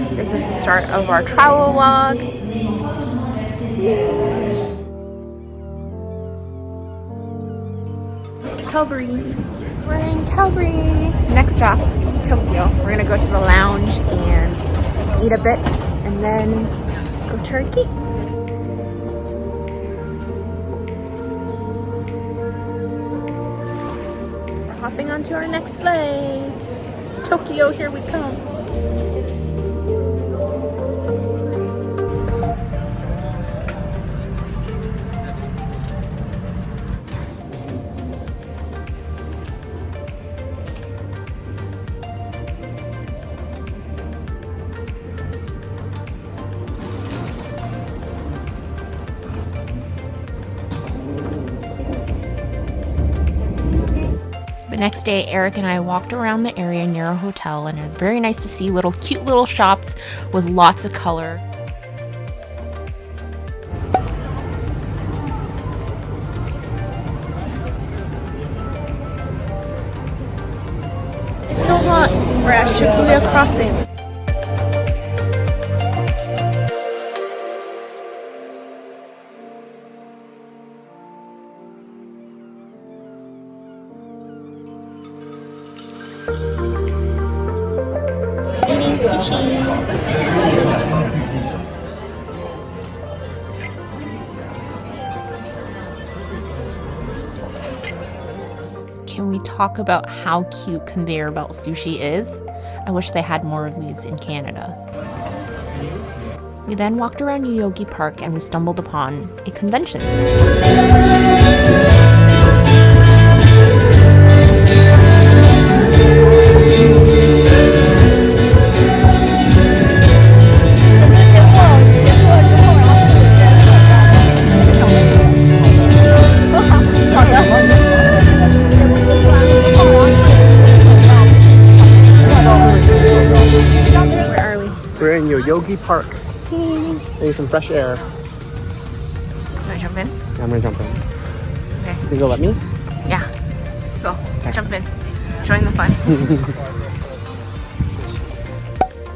This is the start of our travel vlog. Calgary. We're in Calgary. Next stop, Tokyo. We're gonna go to the lounge and eat a bit and then go to our gate. We're hopping onto our next flight. Tokyo, here we come. The next day, Eric and I walked around the area near our hotel, and it was very nice to see cute little shops with lots of color. It's so hot. We're at Shibuya Crossing. Eating sushi. Can we talk about how cute conveyor belt sushi is? I wish they had more of these in Canada. We then walked around Yoyogi Park and we stumbled upon a convention. We're in Yoyogi Park. Getting some fresh air. You wanna jump in? Yeah, I'm gonna jump in. Okay. You go let me? Yeah. Go. Okay. Jump in. Join the fun.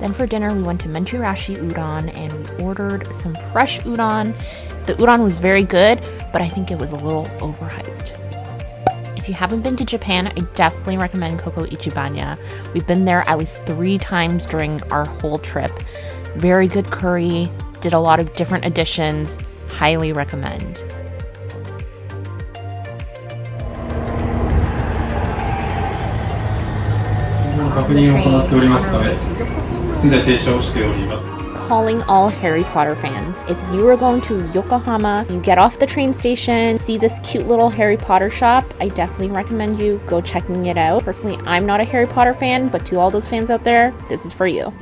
Then for dinner, we went to Menchirashi Udon and we ordered some fresh udon. The udon was very good, but I think it was a little overhyped. If you haven't been to Japan, I definitely recommend Koko Ichibanya. We've been there at least 3 times during our whole trip. Very good curry, did a lot of different additions. Highly recommend. Calling all Harry Potter fans. If you are going to Yokohama, you get off the train station, see this cute little Harry Potter shop, I definitely recommend you go checking it out. Personally, I'm not a Harry Potter fan, but to all those fans out there, this is for you.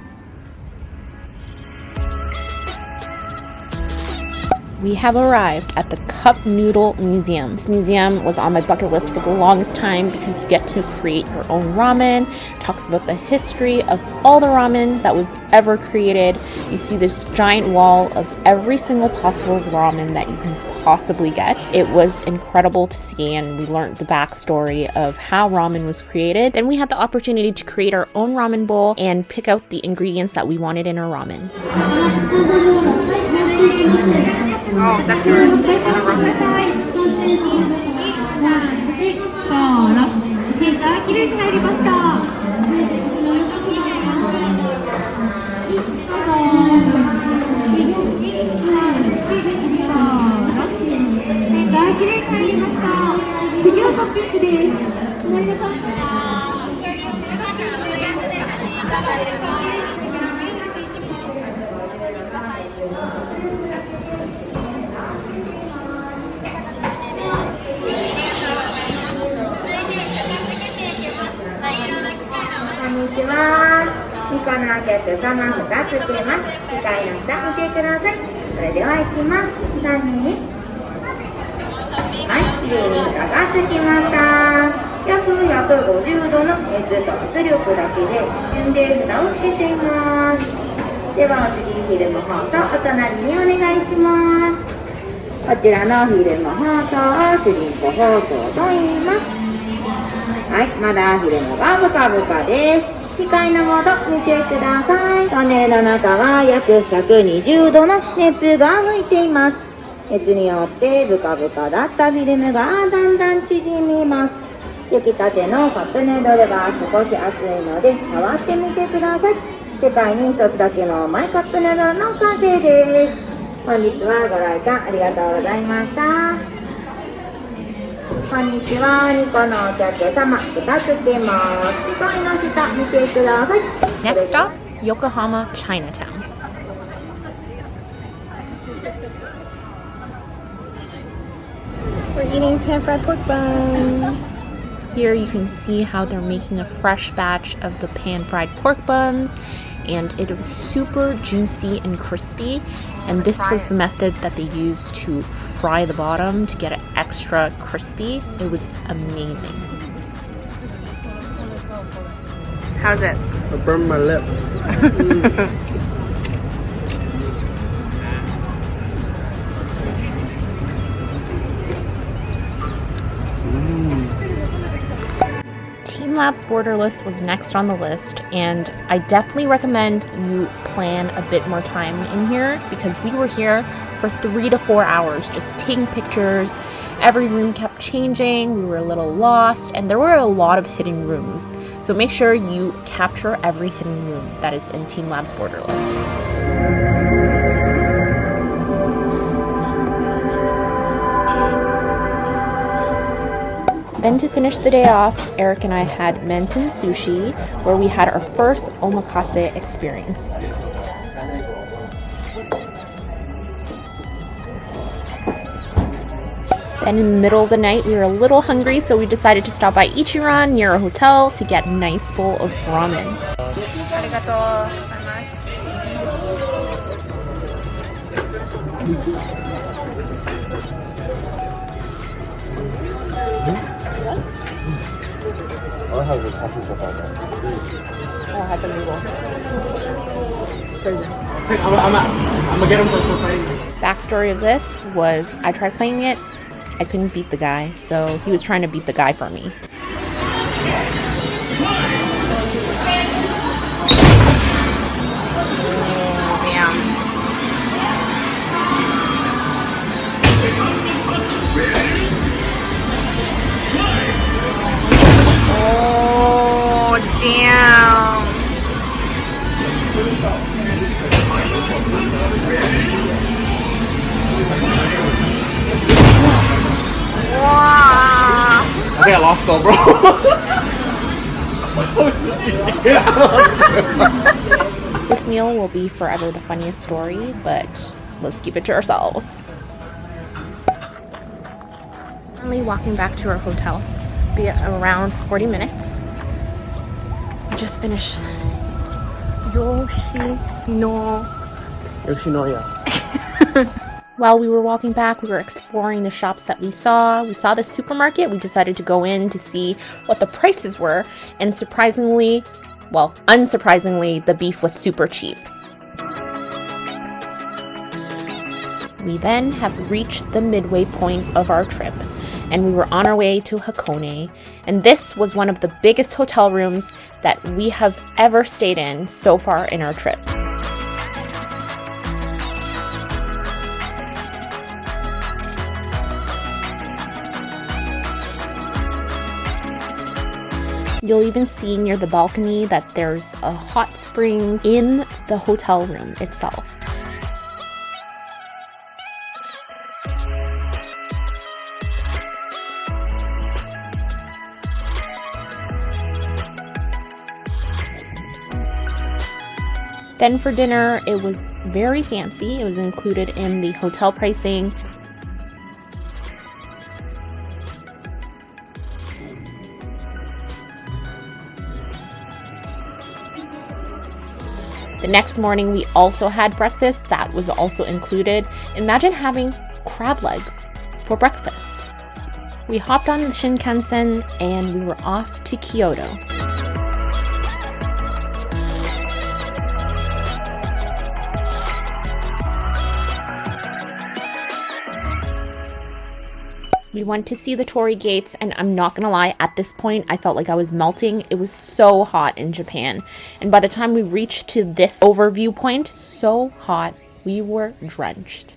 We have arrived at the Cup Noodle Museum. This museum was on my bucket list for the longest time because you get to create your own ramen. It talks about the history of all the ramen that was ever created. You see this giant wall of every single possible ramen that you can possibly get. It was incredible to see, and we learned the backstory of how ramen was created. Then we had the opportunity to create our own ramen bowl and pick out the ingredients that we wanted in our ramen. Oh, that's yours. 機械のモード見てください。トンネルの中は約120度の熱風が吹いています。熱によってブカブカだったフィルムがだんだん縮みます。出来たてのカップヌードルが少し熱いので触ってみてください。世界に一つだけのマイカップヌードルの完成です。本日はご来館ありがとうございました。こんにちは、2個のお客様、2つ出ます。1人の下見てください。 Next stop, Yokohama, Chinatown. We're eating pan-fried pork buns. Here you can see how they're making a fresh batch of the pan-fried pork buns, and it was super juicy and crispy, and this was the method that they used to fry the bottom to get it extra crispy. It was amazing. How's it? I burned my lip. Team Labs Borderless was next on the list, and I definitely recommend you plan a bit more time in here because we were here for 3 to 4 hours just taking pictures. Every room kept changing, we were a little lost, and there were a lot of hidden rooms. So make sure you capture every hidden room that is in Team Labs Borderless. Then to finish the day off, Eric and I had Menten Sushi, where we had our first omakase experience. Then in the middle of the night, we were a little hungry, so we decided to stop by Ichiran near our hotel to get a nice bowl of ramen. I have the coffee cup on that. Oh, I had the noodle. Crazy. I'm gonna get him for fighting. Backstory of this was I tried playing it, I couldn't beat the guy, so he was trying to beat the guy for me. Oh, damn. Wow. Okay, I lost though, bro. This meal will be forever the funniest story, but let's keep it to ourselves. Currently walking back to our hotel. Be around 40 minutes. We just finished Yoshinoya. While we were walking back, we were exploring the shops that we saw. We saw the supermarket. We decided to go in to see what the prices were. And surprisingly, well, unsurprisingly, the beef was super cheap. We then have reached the midway point of our trip, and we were on our way to Hakone. And this was one of the biggest hotel rooms that we have ever stayed in so far in our trip. You'll even see near the balcony that there's a hot springs in the hotel room itself. Then for dinner, it was very fancy. It was included in the hotel pricing. The next morning, we also had breakfast that was also included. Imagine having crab legs for breakfast. We hopped on the Shinkansen and we were off to Kyoto. We went to see the Torii gates, and I'm not gonna lie, at this point I felt like I was melting. It was so hot in Japan, and by the time we reached to this overview point, so hot, we were drenched.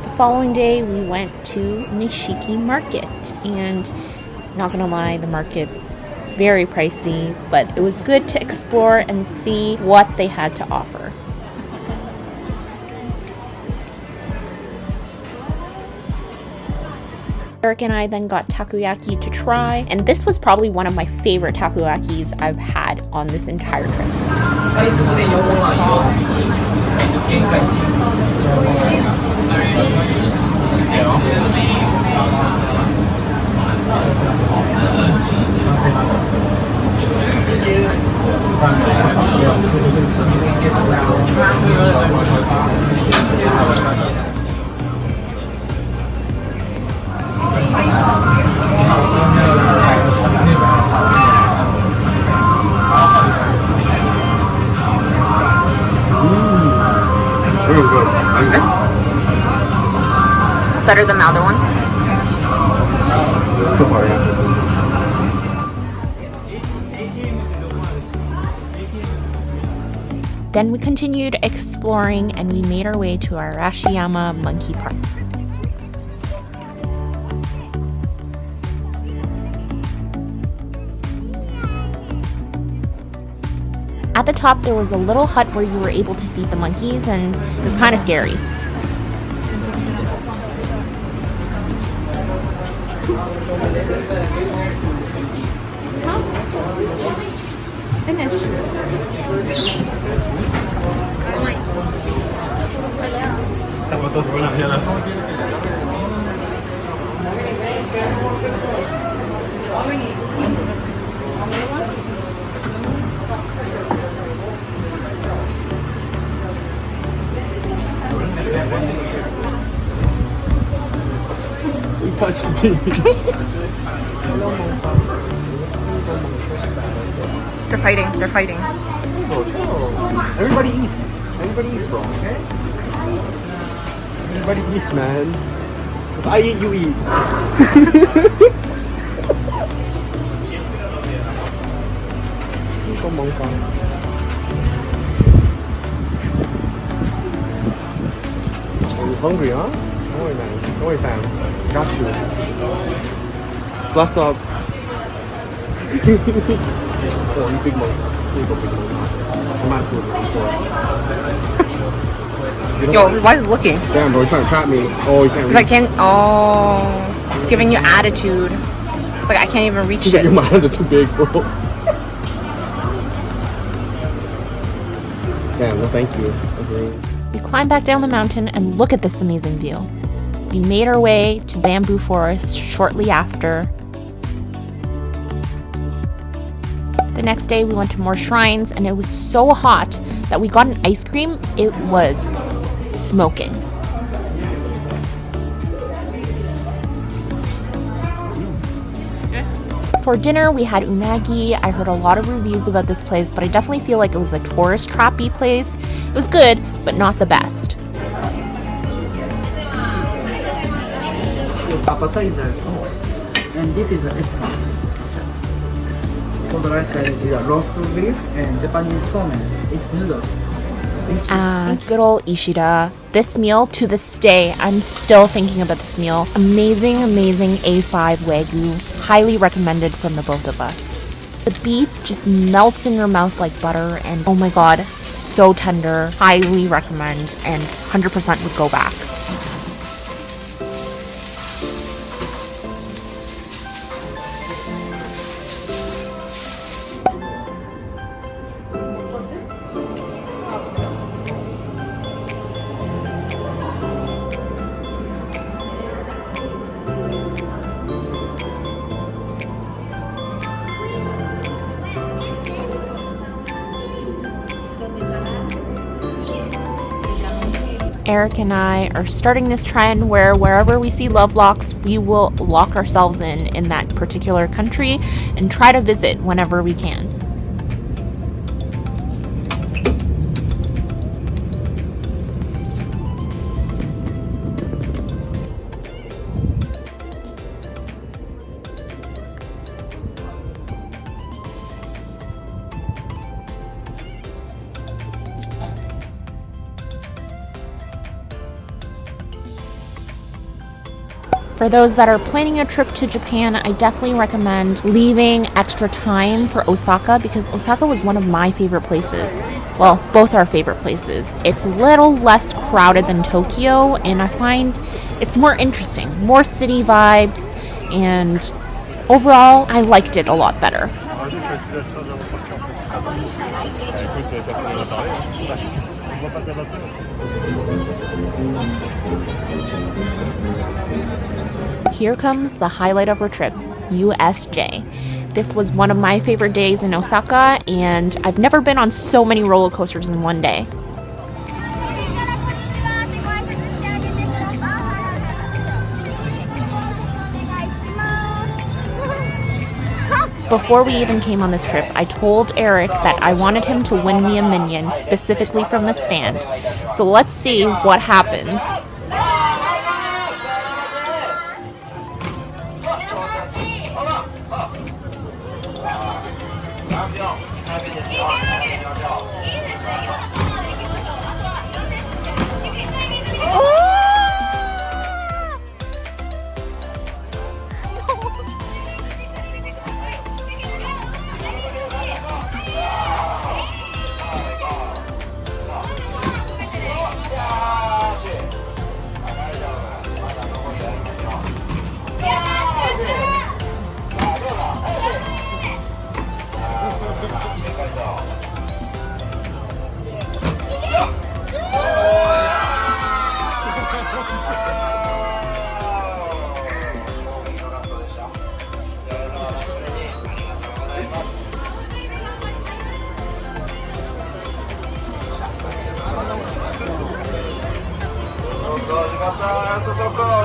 The following day we went to Nishiki Market, and not gonna lie, the market's very pricey, but it was good to explore and see what they had to offer. Eric and I then got takoyaki to try, and this was probably one of my favorite takoyakis I've had on this entire trip. Very good. Better than the other one? So far, yeah. Then we continued exploring and we made our way to Arashiyama Monkey Park. At the top there was a little hut where you were able to feed the monkeys, and it was kind of scary. You touched me. They're fighting, they're fighting. Everybody eats. Everybody eats, bro, okay? Everybody eats, man. If I eat, you eat. Come on, come on. Are you hungry, huh? Don't worry, man. Don't worry, fam. Got you. Bless up. Oh, you big monkey. Here you go, big monkey. I'm out of food. Yo, why is it looking? Damn, bro, he's trying to trap me. Oh, you can't reach. Because I can't, oh, it's giving you attitude. It's like I can't even reach She's like, it. my hands are too big, bro. Damn, well, thank you. That's really... We climbed back down the mountain and look at this amazing view. We made our way to Bamboo Forest shortly after. The next day we went to more shrines, and it was so hot that we got an ice cream. It was smoking. For dinner we had unagi. I heard a lot of reviews about this place, but I definitely feel like it was a tourist trappy place. It was good, but not the best. Appetizer, and this is the extra. For the right side is roast beef and Japanese somen. It's noodles. Good old Ishida. This meal, to this day, I'm still thinking about this meal. Amazing, amazing A5 Wagyu. Highly recommended from the both of us. The beef just melts in your mouth like butter, and oh my god, so tender. Highly recommend, and 100% would go back. Eric and I are starting this trend where wherever we see love locks, we will lock ourselves in that particular country and try to visit whenever we can. For those that are planning a trip to Japan, I definitely recommend leaving extra time for Osaka because Osaka was one of my favorite places. Well, both our favorite places. It's a little less crowded than Tokyo, and I find it's more interesting, more city vibes, and overall, I liked it a lot better. Here comes the highlight of our trip, USJ. This was one of my favorite days in Osaka, and I've never been on so many roller coasters in one day. Before we even came on this trip, I told Eric that I wanted him to win me a minion, specifically from the stand. So let's see what happens.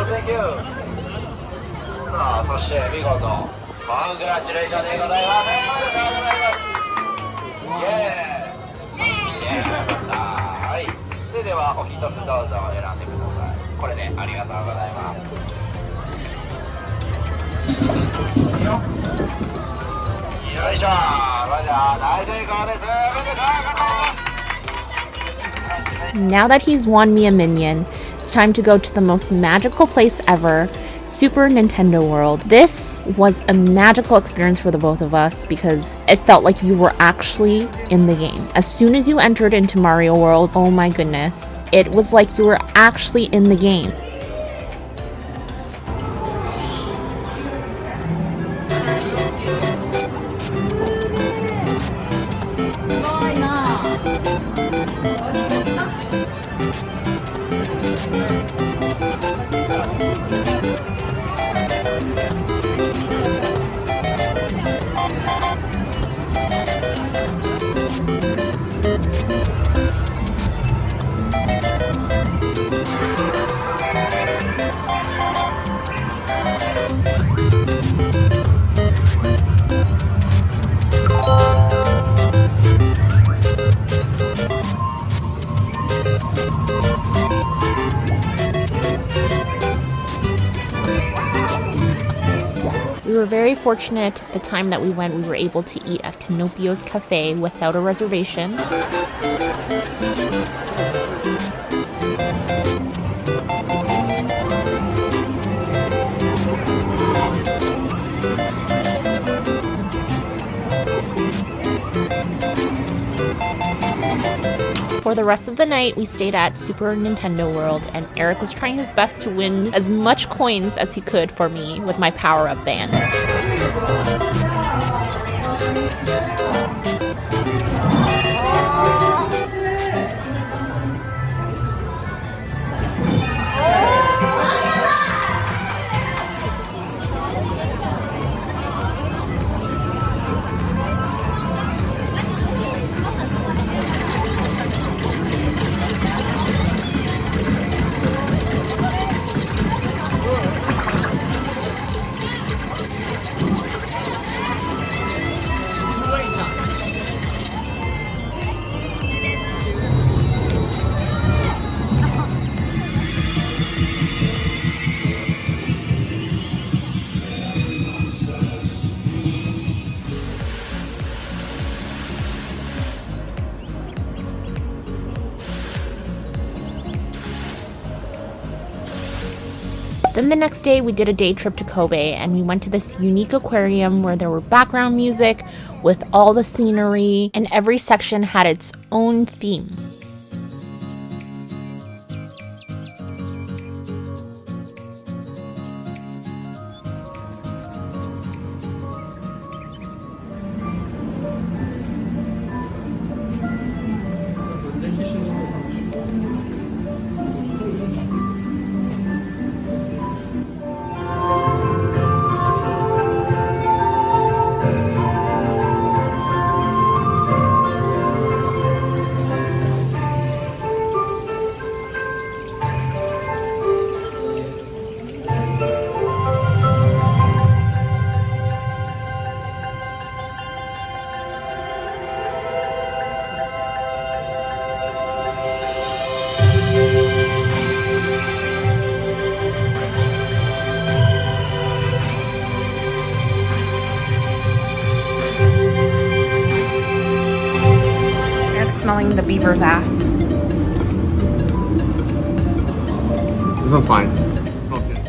Thank you. さあ、そして見事、コングラチュレーションでございます。イエーイ。イエーイ。よかった。はい。それではお一つどうぞ選んでください。これでありがとうございます。よいしょ。それでは大成功です。Now that he's won me a minion, it's time to go to the most magical place ever, Super Nintendo World. This was a magical experience for the both of us because it felt like you were actually in the game. As soon as you entered into Mario World, oh my goodness, it was like you were actually in the game. We were very fortunate the time that we went, we were able to eat at Canopio's Cafe without a reservation. For the rest of the night, we stayed at Super Nintendo World, and Eric was trying his best to win as much coins as he could for me with my power-up band. Then the next day we did a day trip to Kobe and we went to this unique aquarium where there were background music with all the scenery and every section had its own theme. Smelling the beaver's ass. This one's fine. It smells good.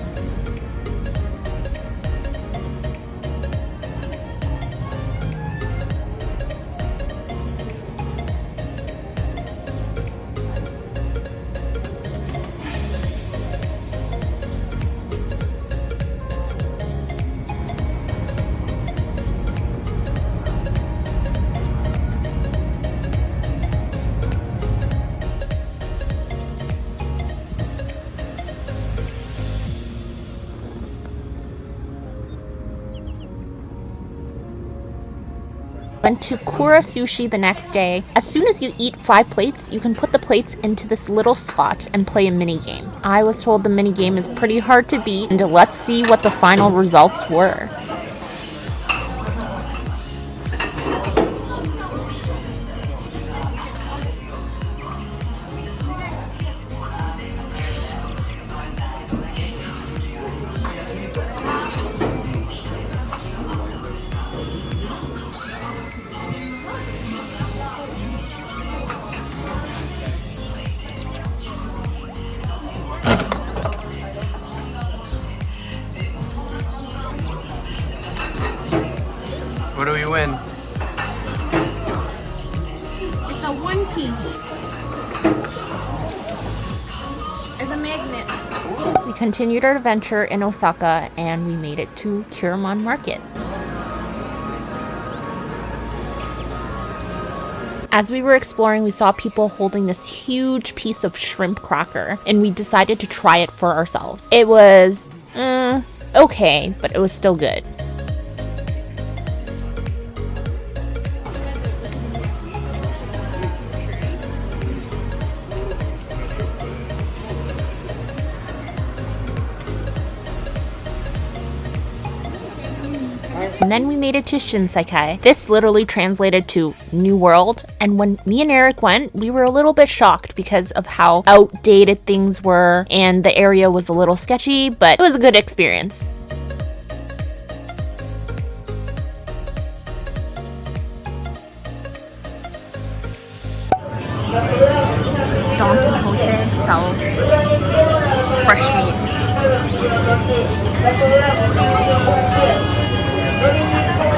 Went to Kura Sushi the next day. As soon as you eat 5 plates, you can put the plates into this little spot and play a mini game. I was told the mini game is pretty hard to beat, and let's see what the final results were. What do we win? It's a one piece. It's a magnet. We continued our adventure in Osaka and we made it to Kyoramon Market. As we were exploring, we saw people holding this huge piece of shrimp cracker and we decided to try it for ourselves. It was okay, but it was still good. And then we made it to Shinsaikai. This literally translated to New World. And when me and Eric went, we were a little bit shocked because of how outdated things were and the area was a little sketchy, but it was a good experience. Don Quixote sells fresh meat.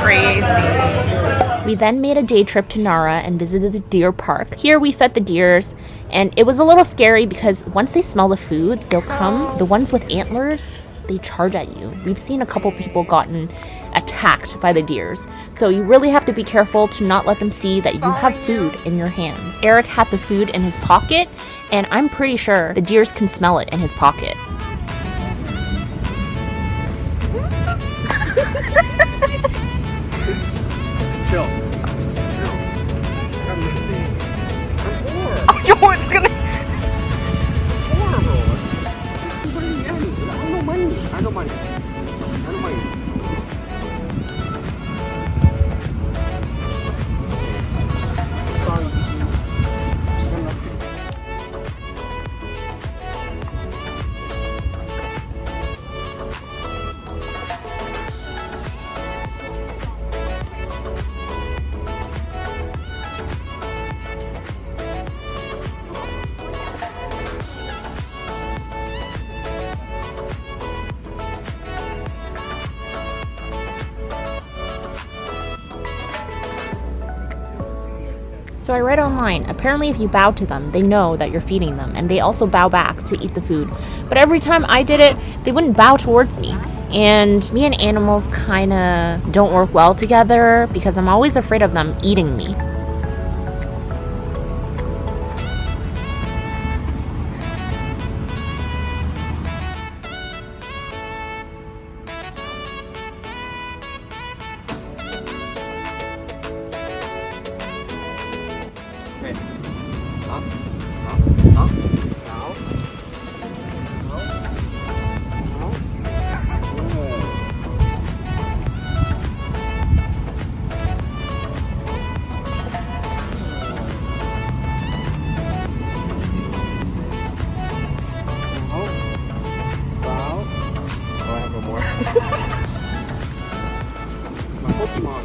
Crazy. We then made a day trip to Nara and visited the deer park. Here we fed the deers and it was a little scary because once they smell the food, they'll come. The ones with antlers, they charge at you. We've seen a couple people gotten attacked by the deers. So you really have to be careful to not let them see that you have food in your hands. Eric had the food in his pocket and I'm pretty sure the deers can smell it in his pocket. Chill. Oh, yo, it's gonna... Horrible. I don't money. I don't money. So I read online, apparently if you bow to them, they know that you're feeding them, and they also bow back to eat the food. But every time I did it, they wouldn't bow towards me. And me and animals kind of don't work well together because I'm always afraid of them eating me. My Pokemon.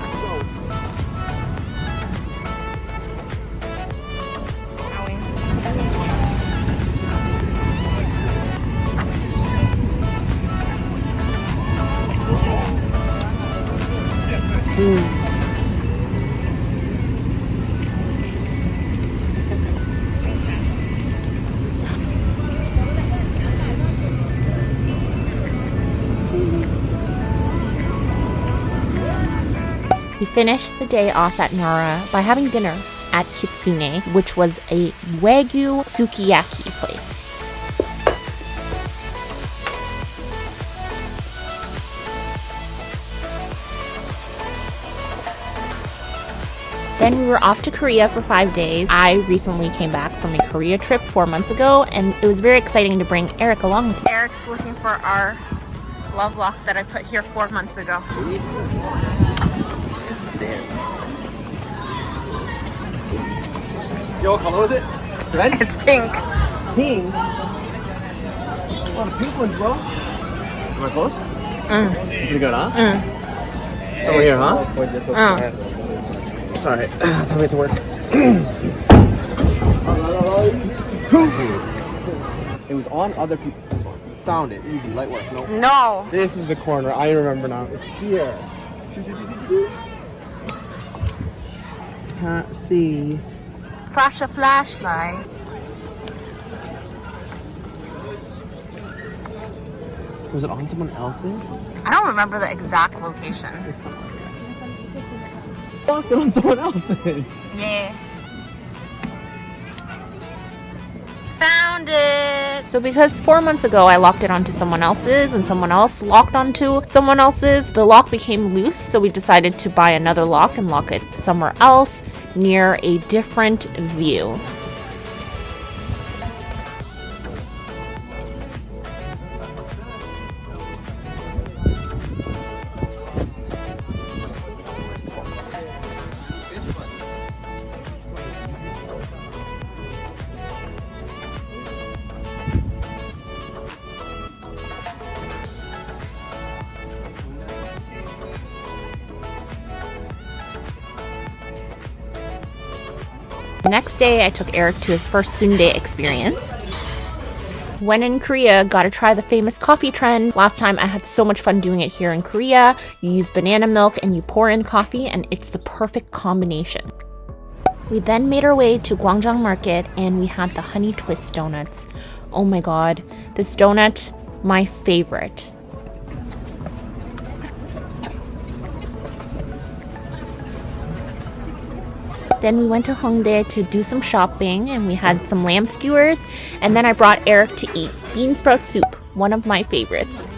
Let's go. We finished the day off at Nara by having dinner at Kitsune, which was a Wagyu sukiyaki place. Then we were off to Korea for 5 days. I recently came back from a Korea trip 4 months ago, and it was very exciting to bring Eric along with me. Eric's looking for our love lock that I put here 4 months ago. Yo, what color was it? Red? It's pink. Pink? A lot of pink ones, bro. Am I close? Pretty good, huh? Somewhere here, huh? Alright, time to get to work. It was on other people. Found it. Easy, light work. Nope. No. This is the corner. I remember now. It's here. Can't see. Flash a flashlight. Was it on someone else's? I don't remember the exact location. It's somewhere here. Locked it on someone else's. Yeah. Found it! So because 4 months ago I locked it onto someone else's and someone else locked onto someone else's, the lock became loose, so we decided to buy another lock and lock it somewhere else near a different view. The next day, I took Eric to his first sundae experience. When in Korea, gotta try the famous coffee trend. Last time I had so much fun doing it here in Korea. You use banana milk and you pour in coffee, and it's the perfect combination. We then made our way to Gwangjang Market and we had the honey twist donuts. Oh my god, this donut, my favorite. Then we went to Hongdae to do some shopping and we had some lamb skewers, and then I brought Eric to eat bean sprout soup, one of my favorites.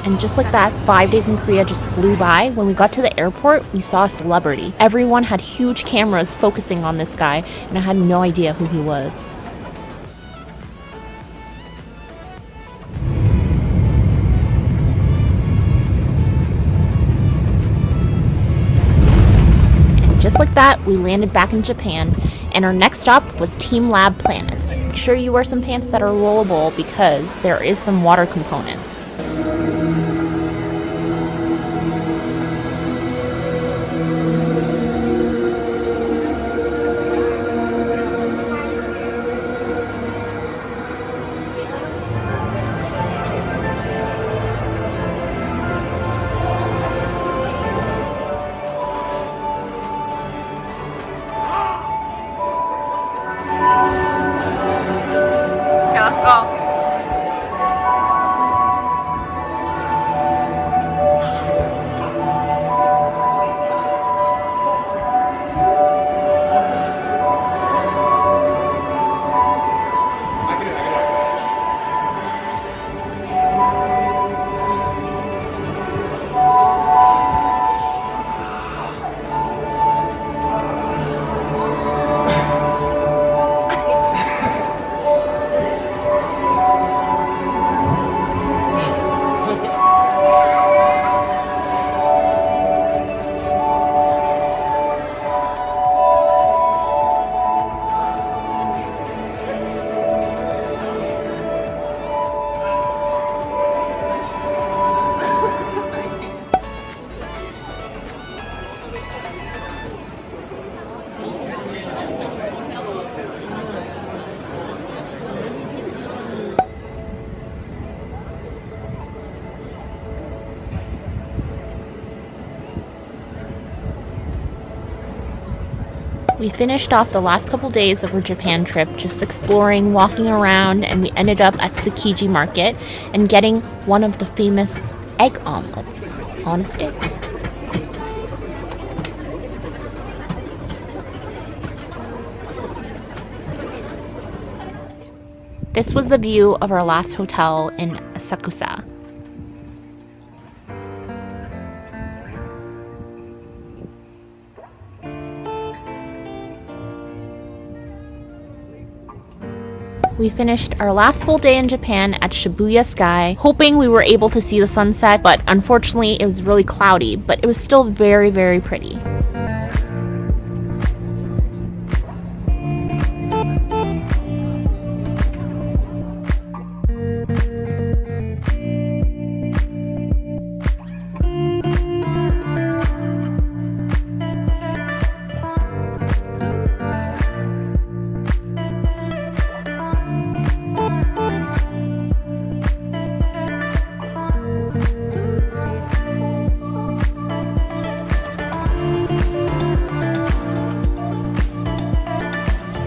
And just like that, 5 days in Korea just flew by. When we got to the airport, we saw a celebrity. Everyone had huge cameras focusing on this guy, and I had no idea who he was. Just like that, we landed back in Japan, and our next stop was Team Lab Planets. Make sure you wear some pants that are rollable because there is some water components. go. We finished off the last couple days of our Japan trip just exploring, walking around, and we ended up at Tsukiji Market and getting one of the famous egg omelets on a stick. This was the view of our last hotel in Asakusa. We finished our last full day in Japan at Shibuya Sky, hoping we were able to see the sunset, but unfortunately it was really cloudy, but it was still very, very pretty.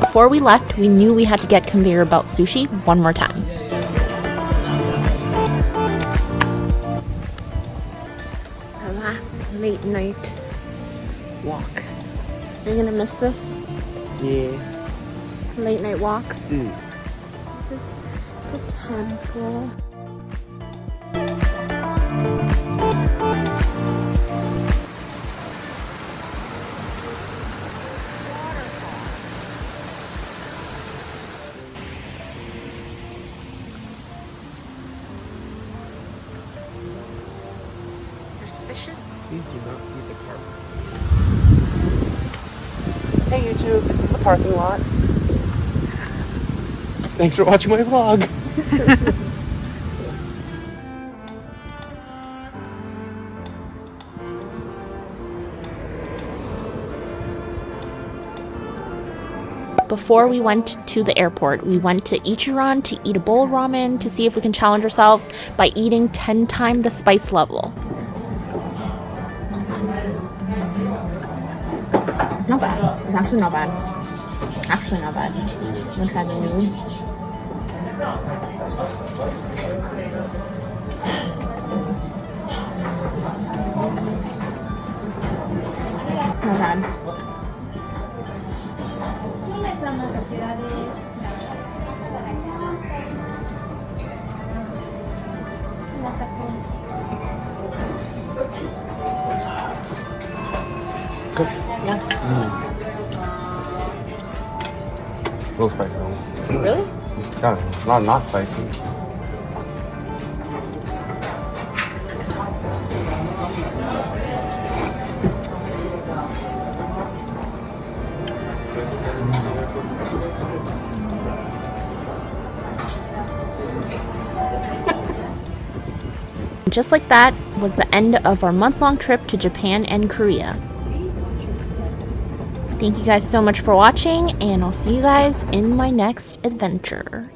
Before we left, we knew we had to get conveyor belt sushi one more time. Our last late night walk. Are you gonna miss this? Yeah. Late night walks? This is the temple. Fishes. Please do not feed the carp. Hey YouTube, this is the parking lot. Thanks for watching my vlog. Before we went to the airport, we went to Ichiran to eat a bowl of ramen to see if we can challenge ourselves by eating 10 times the spice level. It's not bad. It's actually not bad. Actually not bad. I'm gonna try the noodles. Not bad. Good. Yeah. A little spicy though. Really? Yeah, not spicy. Just like that was the end of our month-long trip to Japan and Korea. Thank you guys so much for watching, and I'll see you guys in my next adventure.